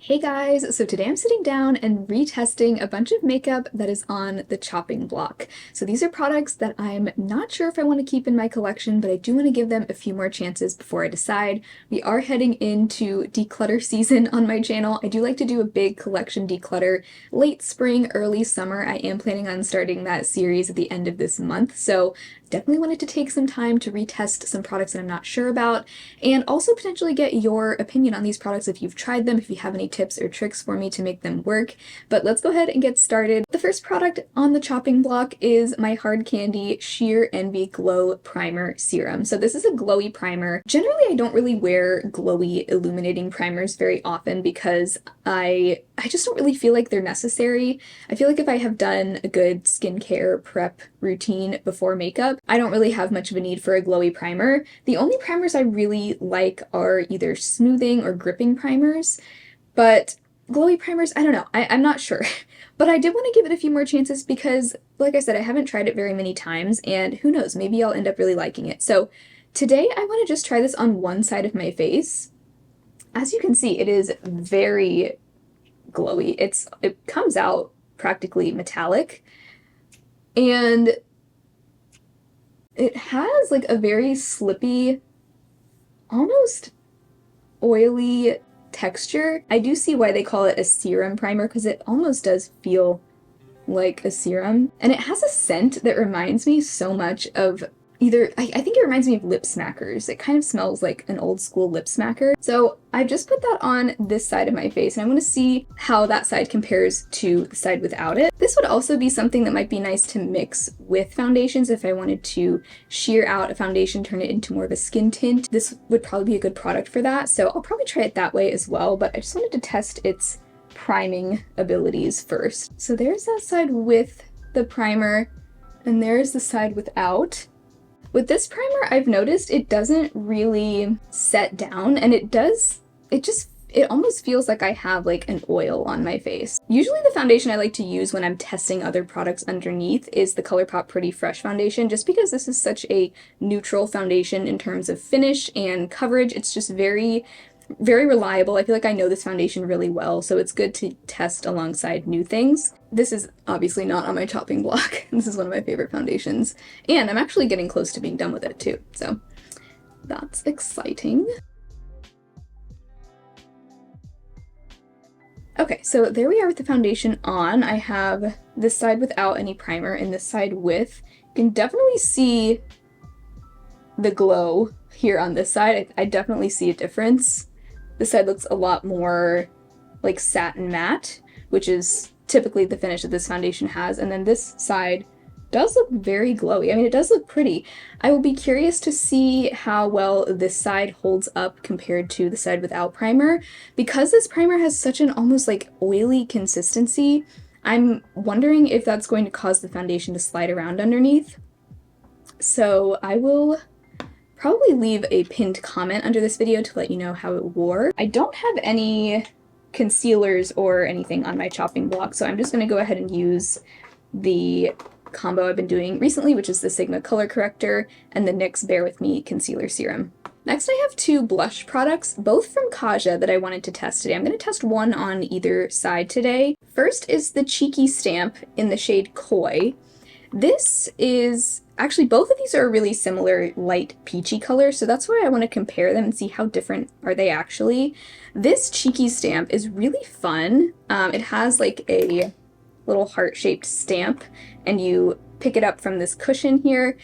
Hey guys, so today I'm sitting down and retesting a bunch of makeup that is on the chopping block. So these are products that I'm not sure if I want to keep in my collection, but I do want to give them a few more chances before I decide. We are heading into declutter season on my channel. I do like to do a big collection declutter late spring, early summer. I am planning on starting that series at the end of this month, so definitely wanted to take some time to retest some products that I'm not sure about, and also potentially get your opinion on these products if you've tried them, if you have any tips or tricks for me to make them work. But let's go ahead and get started. The first product on the chopping block is my Hard Candy Sheer Envy Glow Primer Serum. So this is a glowy primer. Generally, I don't really wear glowy illuminating primers very often because I just don't really feel like they're necessary. I feel like if I have done a good skincare prep routine before makeup, I don't really have much of a need for a glowy primer. The only primers I really like are either smoothing or gripping primers, but glowy primers, I don't know, I'm not sure. But I did want to give it a few more chances because, like I said, I haven't tried it very many times, and who knows, maybe I'll end up really liking it. So today I want to just try this on one side of my face. As you can see, it is very glowy. It comes out practically metallic, and it has like a very slippy, almost oily texture. I do see why they call it a serum primer because it almost does feel like a serum. And it has a scent that reminds me so much of I think it reminds me of lip smackers. It kind of smells like an old school lip smacker. So I've just put that on this side of my face, and I want to see how that side compares to the side without it. This would also be something that might be nice to mix with foundations if I wanted to sheer out a foundation, turn it into more of a skin tint. This would probably be a good product for that, so I'll probably try it that way as well, but I just wanted to test its priming abilities first. So there's that side with the primer, and there's the side without. With this primer, I've noticed it doesn't really set down, and it almost feels like I have like an oil on my face. Usually the foundation I like to use when I'm testing other products underneath is the ColourPop Pretty Fresh foundation, just because this is such a neutral foundation in terms of finish and coverage. It's just very reliable. I feel like I know this foundation really well, so it's good to test alongside new things. This is obviously not on my chopping block. This is one of my favorite foundations, and I'm actually getting close to being done with it too, so that's exciting. Okay, so there we are with the foundation on. I have this side without any primer and this side with. You can definitely see the glow here on this side. I definitely see a difference. This side looks a lot more like satin matte, which is typically the finish that this foundation has, and then this side does look very glowy. I mean, it does look pretty. I will be curious to see how well this side holds up compared to the side without primer. Because this primer has such an almost like oily consistency, I'm wondering if that's going to cause the foundation to slide around underneath. So I will probably leave a pinned comment under this video to let you know how it wore. I don't have any concealers or anything on my chopping block, so I'm just going to go ahead and use the combo I've been doing recently, which is the Sigma Color Corrector and the NYX Bear With Me Concealer Serum. Next, I have two blush products, both from Kaja, that I wanted to test today. I'm going to test one on either side today. First is the Cheeky Stamp in the shade Koi. This is actually, both of these are a really similar light peachy color, so that's why I want to compare them and see how different are they actually. This Cheeky Stamp is really fun. It has like a little heart-shaped stamp, and you pick it up from this cushion here.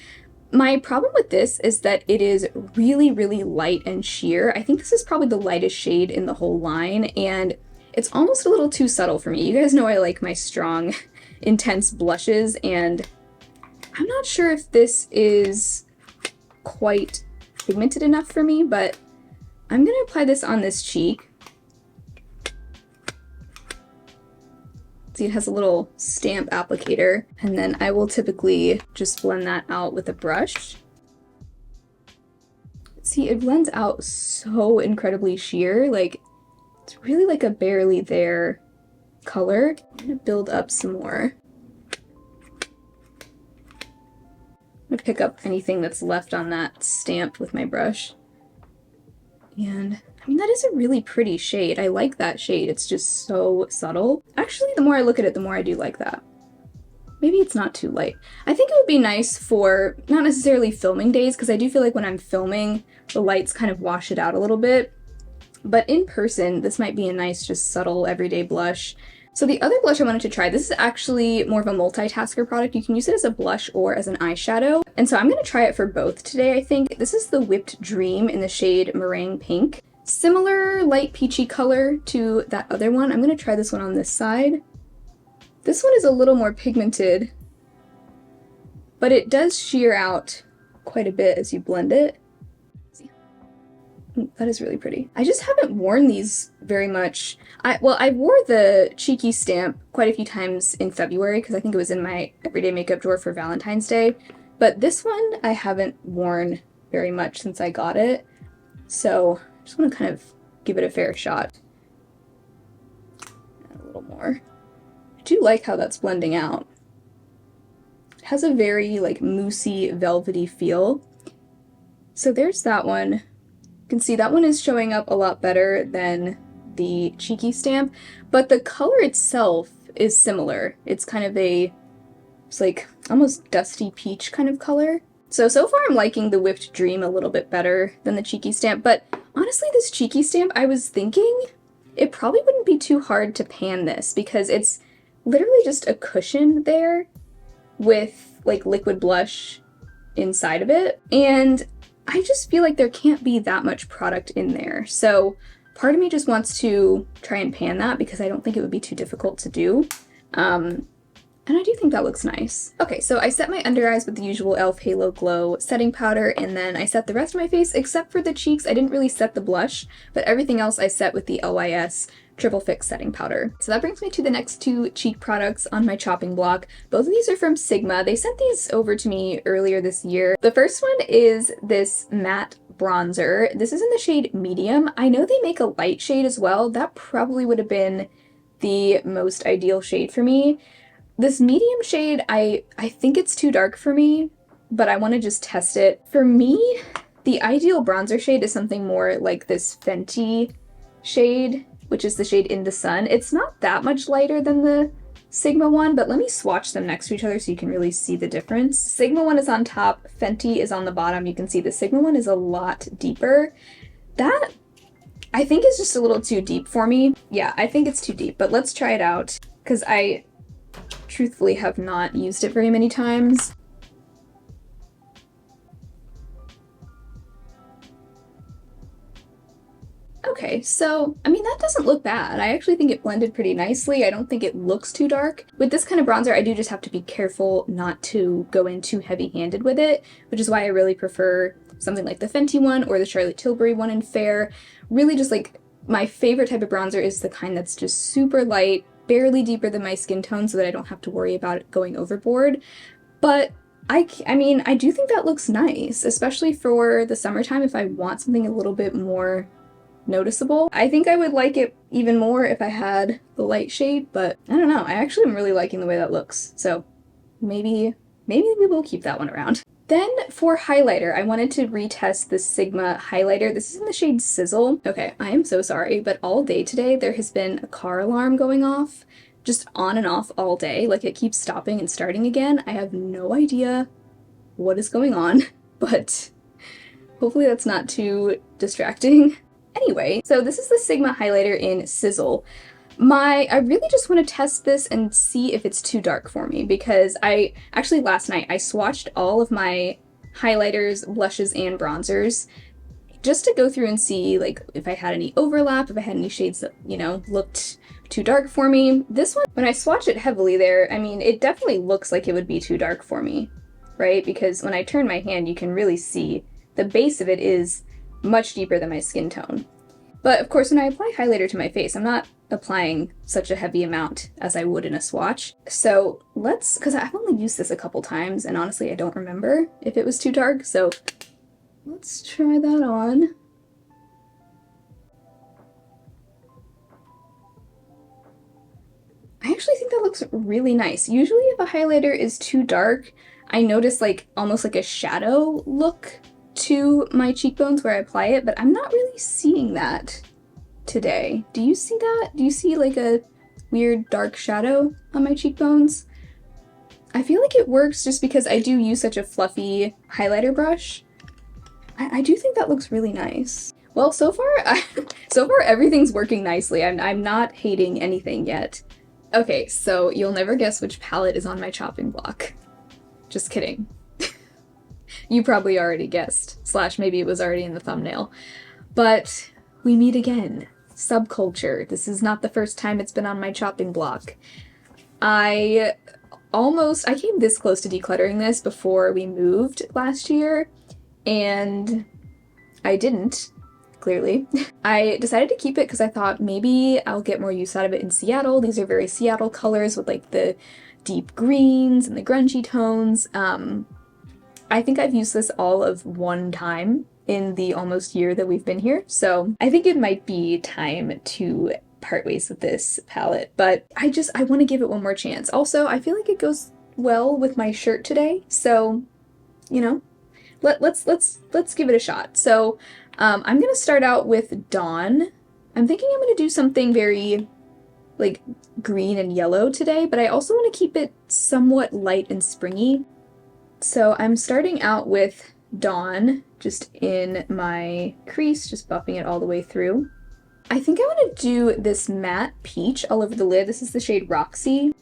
My problem with this is that it is really, really light and sheer. I think this is probably the lightest shade in the whole line, and it's almost a little too subtle for me. You guys know I like my strong, intense blushes, and I'm not sure if this is quite pigmented enough for me, but I'm going to apply this on this cheek. See, it has a little stamp applicator, and then I will typically just blend that out with a brush. See, it blends out so incredibly sheer, like, it's really like a barely there color. I'm going to build up some more. I'm gonna pick up anything that's left on that stamp with my brush and I mean, that is a really pretty shade. I like that shade. It's just so subtle. Actually, the more I look at it, the more I do like that. Maybe it's not too light. I think it would be nice for not necessarily filming days, because I do feel like when I'm filming, the lights kind of wash it out a little bit. But in person, this might be a nice, just subtle, everyday blush. So the other blush I wanted to try, this is actually more of a multitasker product. You can use it as a blush or as an eyeshadow. And so I'm going to try it for both today, I think. This is the Whipped Dream in the shade Meringue Pink. Similar light peachy color to that other one. I'm going to try this one on this side. This one is a little more pigmented, but it does sheer out quite a bit as you blend it. See? That is really pretty. I just haven't worn these very much. I wore the Cheeky stamp quite a few times in February because I think it was in my everyday makeup drawer for Valentine's Day, but this one I haven't worn very much since I got it, so I just want to kind of give it a fair shot. Add a little more. I do like how that's blending out. It has a very like moussey, velvety feel. So there's that one. You can see that one is showing up a lot better than the Cheeky stamp, but the color itself is similar. It's kind of it's like almost dusty peach kind of color. So far I'm liking the Whipped Dream a little bit better than the Cheeky stamp, but honestly this Cheeky stamp, I was thinking it probably wouldn't be too hard to pan this because it's literally just a cushion there with like liquid blush inside of it, and I just feel like there can't be that much product in there. So part of me just wants to try and pan that because I don't think it would be too difficult to do. And I do think that looks nice. Okay, so I set my under eyes with the usual e.l.f. Halo Glow setting powder, and then I set the rest of my face except for the cheeks. I didn't really set the blush, but everything else I set with the LYS Triple Fix setting powder. So that brings me to the next two cheek products on my chopping block. Both of these are from Sigma. They sent these over to me earlier this year. The first one is this matte bronzer. This is in the shade Medium. I know they make a light shade as well. That probably would have been the most ideal shade for me. This medium shade, I think it's too dark for me, but I want to just test it. For me, the ideal bronzer shade is something more like this Fenty shade, which is the shade In the Sun. It's not that much lighter than the Sigma one, but let me swatch them next to each other so you can really see the difference. Sigma one is on top, Fenty is on the bottom. You can see the Sigma one is a lot deeper. That, I think, is just a little too deep for me. Yeah, I think it's too deep, but let's try it out, because I truthfully have not used it very many times. Okay, so, I mean, that doesn't look bad. I actually think it blended pretty nicely. I don't think it looks too dark. With this kind of bronzer, I do just have to be careful not to go in too heavy-handed with it, which is why I really prefer something like the Fenty one or the Charlotte Tilbury one in Fair. Really just like, my favorite type of bronzer is the kind that's just super light, barely deeper than my skin tone so that I don't have to worry about it going overboard. But I mean, I do think that looks nice, especially for the summertime if I want something a little bit more noticeable. I think I would like it even more if I had the light shade, but I don't know. I actually am really liking the way that looks. So maybe we'll keep that one around. Then for highlighter, I wanted to retest the Sigma highlighter. This is in the shade Sizzle. Okay, I am so sorry, but all day today there has been a car alarm going off, just on and off all day. Like it keeps stopping and starting again. I have no idea what is going on, but hopefully that's not too distracting. Anyway, so this is the Sigma highlighter in Sizzle. I really just want to test this and see if it's too dark for me, because last night I swatched all of my highlighters, blushes, and bronzers just to go through and see like if I had any overlap, if I had any shades that, you know, looked too dark for me. This one, when I swatch it heavily there, I mean, it definitely looks like it would be too dark for me, right? Because when I turn my hand, you can really see the base of it is much deeper than my skin tone. But of course, when I apply highlighter to my face, I'm not applying such a heavy amount as I would in a swatch. So because I've only used this a couple times, and honestly, I don't remember if it was too dark, so let's try that on. I actually think that looks really nice. Usually if a highlighter is too dark, I notice like almost like a shadow look to my cheekbones where I apply it, but I'm not really seeing that today. Do you see that? Do you see like a weird dark shadow on my cheekbones? I feel like it works just because I do use such a fluffy highlighter brush. I do think that looks really nice. Well, so far everything's working nicely. I'm not hating anything yet. Okay, so you'll never guess which palette is on my chopping block. Just kidding. You probably already guessed, slash maybe it was already in the thumbnail. But we meet again. Subculture. This is not the first time it's been on my chopping block. I came this close to decluttering this before we moved last year, and I didn't, clearly. I decided to keep it because I thought maybe I'll get more use out of it in Seattle. These are very Seattle colors with like the deep greens and the grungy tones. I think I've used this all of one time in the almost year that we've been here, so I think it might be time to part ways with this palette, but I want to give it one more chance. Also, I feel like it goes well with my shirt today, so, you know, let's give it a shot. So, I'm gonna start out with Dawn. I'm thinking I'm gonna do something very, like, green and yellow today, but I also want to keep it somewhat light and springy. So I'm starting out with Dawn, just in my crease, just buffing it all the way through. I think I want to do this matte peach all over the lid. This is the shade Roxy.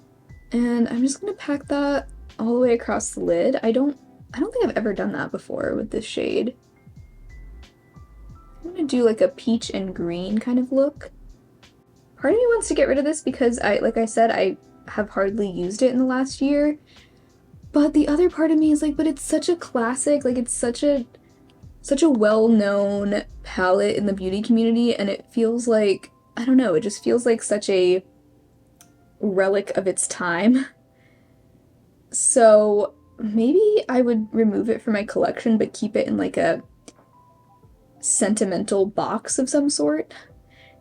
And I'm just going to pack that all the way across the lid. I don't think I've ever done that before with this shade. I'm going to do like a peach and green kind of look. Part of me wants to get rid of this because like I said, I have hardly used it in the last year. But the other part of me is like, but it's such a classic, like it's such a well-known palette in the beauty community, and it feels like, I don't know, it just feels like such a relic of its time. So maybe I would remove it from my collection, but keep it in like a sentimental box of some sort.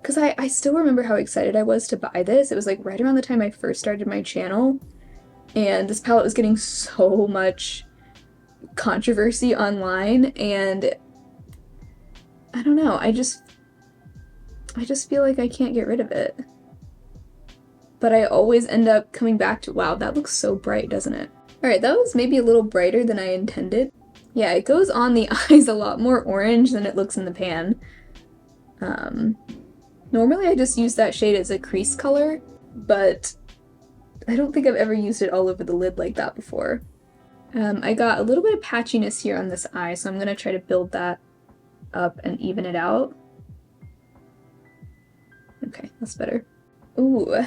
Because I still remember how excited I was to buy this. It was like right around the time I first started my channel. And this palette was getting so much controversy online, and I don't know, I just feel like I can't get rid of it. But I always end up coming back to, wow, that looks so bright, doesn't it? Alright, that was maybe a little brighter than I intended. Yeah, it goes on the eyes a lot more orange than it looks in the pan. Normally I just use that shade as a crease color, but I don't think I've ever used it all over the lid like that before. I got a little bit of patchiness here on this eye, so I'm going to try to build that up and even it out. Okay, that's better. Ooh,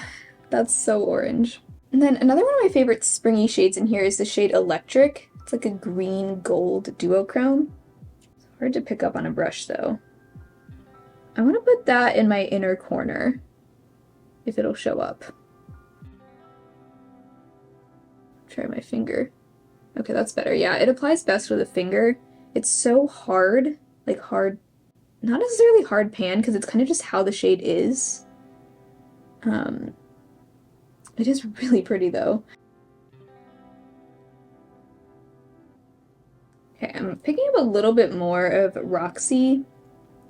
that's so orange. And then another one of my favorite springy shades in here is the shade Electric. It's like a green gold duochrome. It's hard to pick up on a brush though. I want to put that in my inner corner, if it'll show up. Try my finger. Okay, that's better. Yeah, it applies best with a finger. It's so hard, like hard, not necessarily hard pan, because it's kind of just how the shade is. It is really pretty though. Okay, I'm picking up a little bit more of Roxy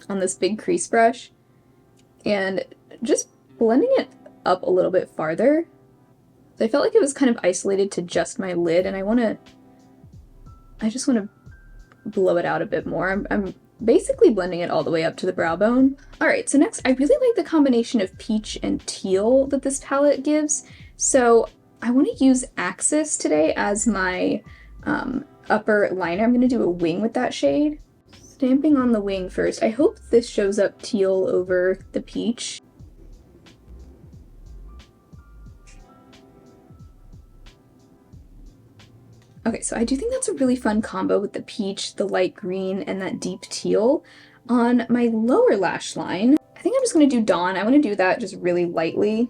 on this big crease brush and just blending it up a little bit farther. So I felt like it was kind of isolated to just my lid, and I just want to blow it out a bit more. I'm basically blending it all the way up to the brow bone. Alright, so next, I really like the combination of peach and teal that this palette gives. So I want to use Axis today as my upper liner. I'm going to do a wing with that shade. Stamping on the wing first. I hope this shows up teal over the peach. Okay, so I do think that's a really fun combo with the peach, the light green, and that deep teal. On my lower lash line, I think I'm just going to do Dawn. I want to do that just really lightly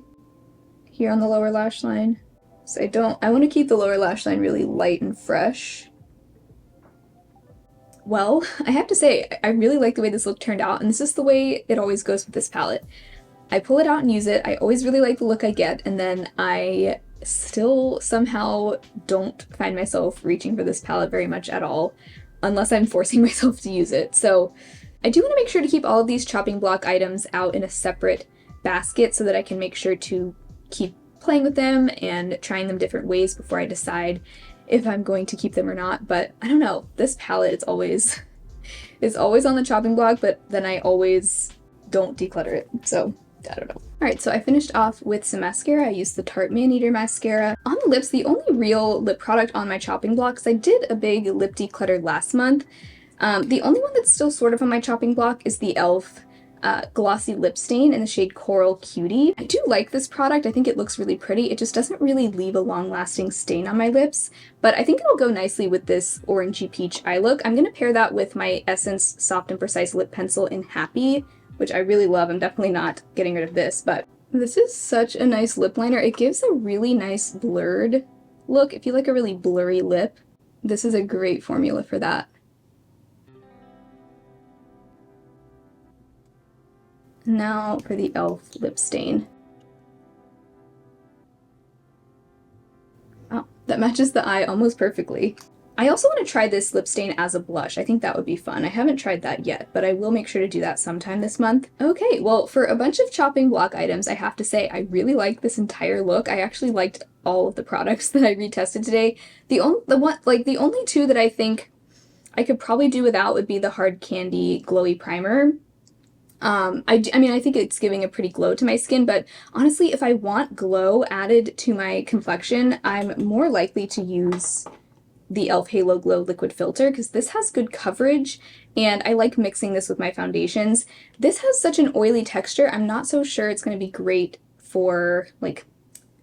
here on the lower lash line. So I want to keep the lower lash line really light and fresh. Well, I have to say, I really like the way this look turned out, and this is the way it always goes with this palette. I pull it out and use it, I always really like the look I get, and then I still somehow don't find myself reaching for this palette very much at all. unless I'm forcing myself to use it. So I do want to make sure to keep all of these chopping block items out in a separate basket so that I can make sure to keep playing with them and trying them different ways before I decide if I'm going to keep them or not. But I don't know, this palette is always on the chopping block, but then I always don't declutter it, so I don't know. Alright, so I finished off with some mascara. I used the Tarte Man-Eater mascara. On the lips, the only real lip product on my chopping block, because I did a big lip declutter last month, the only one that's still sort of on my chopping block is the e.l.f. Glossy Lip Stain in the shade Coral Cutie. I do like this product. I think it looks really pretty. It just doesn't really leave a long-lasting stain on my lips, but I think it'll go nicely with this orangey peach eye look. I'm going to pair that with my Essence Soft and Precise Lip Pencil in Happy, which I really love. I'm definitely not getting rid of this, but this is such a nice lip liner. It gives a really nice blurred look. If you like a really blurry lip, this is a great formula for that. Now for the e.l.f. lip stain. Oh, that matches the eye almost perfectly. I also want to try this lip stain as a blush. I think that would be fun. I haven't tried that yet, but I will make sure to do that sometime this month. Okay, well, for a bunch of chopping block items, I have to say I really like this entire look. I actually liked all of the products that I retested today. The only two that I think I could probably do without would be the Hard Candy Glowy Primer. I mean, I think it's giving a pretty glow to my skin, but honestly, if I want glow added to my complexion, I'm more likely to use the e.l.f. Halo Glow Liquid Filter, because this has good coverage, and I like mixing this with my foundations. This has such an oily texture, I'm not so sure it's going to be great for, like,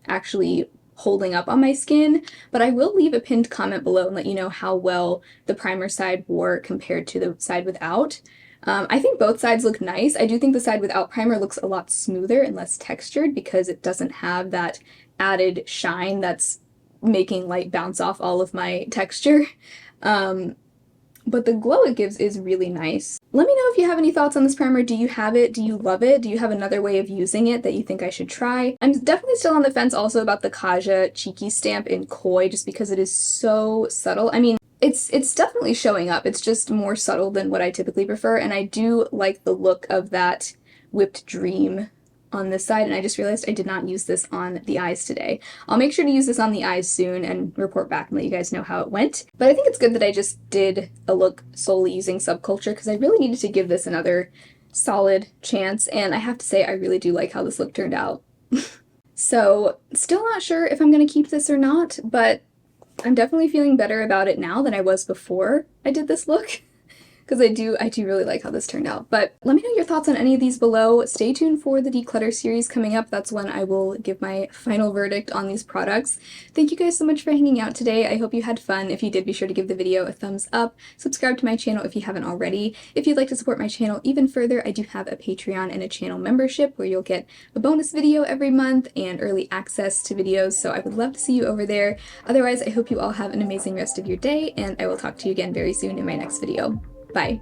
actually holding up on my skin, but I will leave a pinned comment below and let you know how well the primer side wore compared to the side without. I think both sides look nice. I do think the side without primer looks a lot smoother and less textured because it doesn't have that added shine that's making light bounce off all of my texture. But the glow it gives is really nice. Let me know if you have any thoughts on this primer. Do you have it? Do you love it? Do you have another way of using it that you think I should try? I'm definitely still on the fence also about the Kaja Cheeky Stamp in Koi, just because it is so subtle. I mean, it's definitely showing up. It's just more subtle than what I typically prefer, and I do like the look of that Whipped Dream on this side, and I just realized I did not use this on the eyes today. I'll make sure to use this on the eyes soon and report back and let you guys know how it went. But I think it's good that I just did a look solely using Subculture, because I really needed to give this another solid chance, and I have to say I really do like how this look turned out. So, still not sure if I'm going to keep this or not, but I'm definitely feeling better about it now than I was before I did this look, because I do really like how this turned out. But let me know your thoughts on any of these below. Stay tuned for the declutter series coming up. That's when I will give my final verdict on these products. Thank you guys so much for hanging out today. I hope you had fun. If you did, be sure to give the video a thumbs up. Subscribe to my channel if you haven't already. If you'd like to support my channel even further, I do have a Patreon and a channel membership where you'll get a bonus video every month and early access to videos, so I would love to see you over there. Otherwise, I hope you all have an amazing rest of your day, and I will talk to you again very soon in my next video. Bye.